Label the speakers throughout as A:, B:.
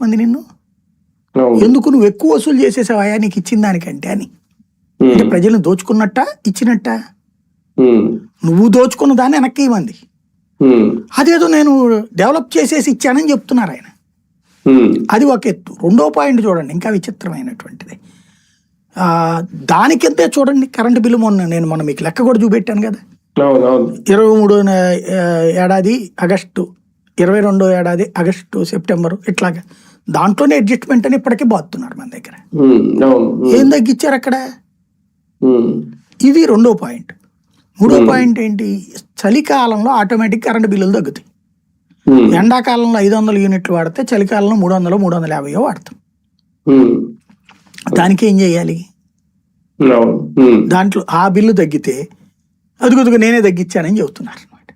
A: మంది నిన్ను? ఎందుకు నువ్వు ఎక్కువ వసూలు చేసేసావా నీకు ఇచ్చిన దానికంటే అని? అంటే ప్రజలను దోచుకున్నట్ట ఇచ్చినట్ట? నువ్వు దోచుకున్న దాన్ని వెనక్కి ఇవ్వండి, అదేదో నేను డెవలప్ చేసేసి ఇచ్చానని చెప్తున్నారు ఆయన. అది ఒక ఎత్తు. రెండో పాయింట్ చూడండి, ఇంకా విచిత్రమైనటువంటిది. దానికంతే చూడండి కరెంటు బిల్లు. మొన్న మీకు లెక్క కూడా చూపెట్టాను కదా, 23 ఏడాది ఆగస్టు, 22 ఏడాది ఆగస్టు, సెప్టెంబరు, ఇట్లాగా దాంట్లోనే అడ్జస్ట్మెంట్ అని ఇప్పటికీ బాతున్నారు మన దగ్గర. ఏం తగ్గించారు అక్కడ? ఇది రెండో పాయింట్. మూడో పాయింట్ ఏంటి? చలికాలంలో ఆటోమేటిక్ కరెంటు బిల్లులు తగ్గుతాయి. ఎండాకాలంలో 500 యూనిట్లు వాడితే చలికాలంలో 300, 350 వాడతాం. దానికి ఏం చేయాలి? దాంట్లో ఆ బిల్లు తగ్గితే అదుగుదుగు నేనే తగ్గించానని చెబుతున్నారు అనమాట.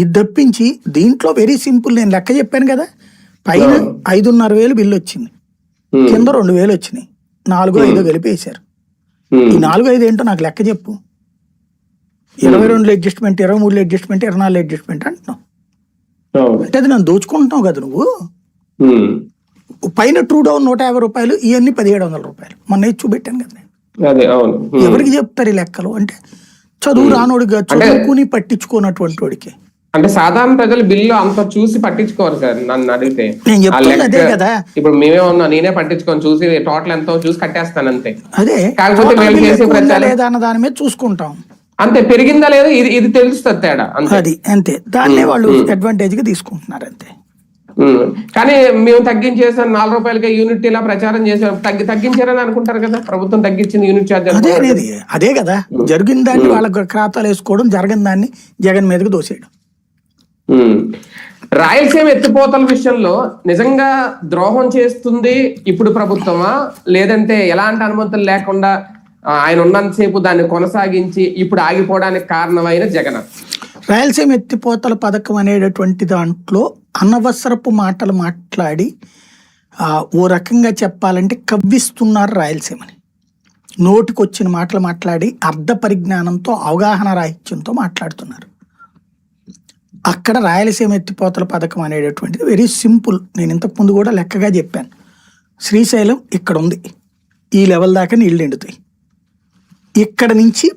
A: ఇది తప్పించి దీంట్లో వెరీ సింపుల్. నేను లెక్క చెప్పాను కదా, పైన 5,500 బిల్లు వచ్చింది, కింద 2,000 వచ్చినాయి, 4-5 కలిపేశారు. ఈ 4-5 ఏంటో నాకు లెక్క చెప్పు. 22 అడ్జస్ట్మెంట్, 23 అడ్జస్ట్మెంట్, 24 అడ్జస్ట్మెంట్ అంటున్నావు. అంటే అది నన్ను దోచుకుంటున్నావు కదా నువ్వు. పైన ట్రూ డౌన్ 150 రూపాయలు, ఇవన్నీ 1,700 రూపాయలు. మొన్న చూపెట్టాను కదా నేను. ఎవరికి చెప్తారు ఈ లెక్కలు? అంటే చదువు రానోడిగా, చదువుకుని పట్టించుకున్నటువంటి వాడికి.
B: అంటే సాధారణ ప్రజలు బిల్లు అంత చూసి పట్టించుకోరు సార్. నన్ను అడిగితే
A: నేను చెప్తాను అదే కదా.
B: ఇప్పుడు మేమే ఉన్నా, నేనే పట్టించుకొని చూసి టోటల్ ఎంతో చూసి కట్టేస్తాను అంతే.
A: అదే
B: కాకపోతే
A: లేదా అన్న దాని మీద చూసుకుంటాం
B: అంతే. పెరిగిందా లేదు ఇది తెలుస్తుంది తేడా
A: అది అంతే. దాన్నే వాళ్ళు అడ్వాంటేజ్ గా తీసుకుంటున్నారు అంతే.
B: కానీ మేము తగ్గించేసాం 4 రూపాయలకే యూనిట్ ఇలా ప్రచారం చేసాం, తగ్గించారని అనుకుంటారు కదా. ప్రభుత్వం తగ్గించింది యూనిట్ ఛార్జ్.
A: అదే కదా జరిగిన దాన్ని వాళ్ళ ఖాతాలు వేసుకోవడం, జరగిన దాన్ని జగన్ మీదకి దోసేయడం.
B: రాయలసీమ ఎత్తిపోతల విషయంలో నిజంగా ద్రోహం చేస్తుంది ఇప్పుడు ప్రభుత్వమా, లేదంటే ఎలాంటి అనుమతులు లేకుండా ఆయన ఉన్నంతసేపు దాన్ని కొనసాగించి ఇప్పుడు ఆగిపోవడానికి కారణమైన జగన్?
A: రాయలసీమ ఎత్తిపోతల పథకం అనేటటువంటి దాంట్లో అనవసరపు మాటలు మాట్లాడి ఓ రకంగా చెప్పాలంటే కవ్విస్తున్నారు రాయలసీమని. నోటికొచ్చిన మాటలు మాట్లాడి అర్ధ పరిజ్ఞానంతో, అవగాహన రాహిత్యంతో మాట్లాడుతున్నారు. అక్కడ రాయలసీమ ఎత్తిపోతల పథకం అనేటటువంటిది వెరీ సింపుల్. నేను ఇంతకుముందు కూడా లెక్కగా చెప్పాను. శ్రీశైలం ఇక్కడ ఉంది, ఈ లెవెల్ దాకా నీళ్ళు నిండుతాయి. ఇక్కడ నుంచి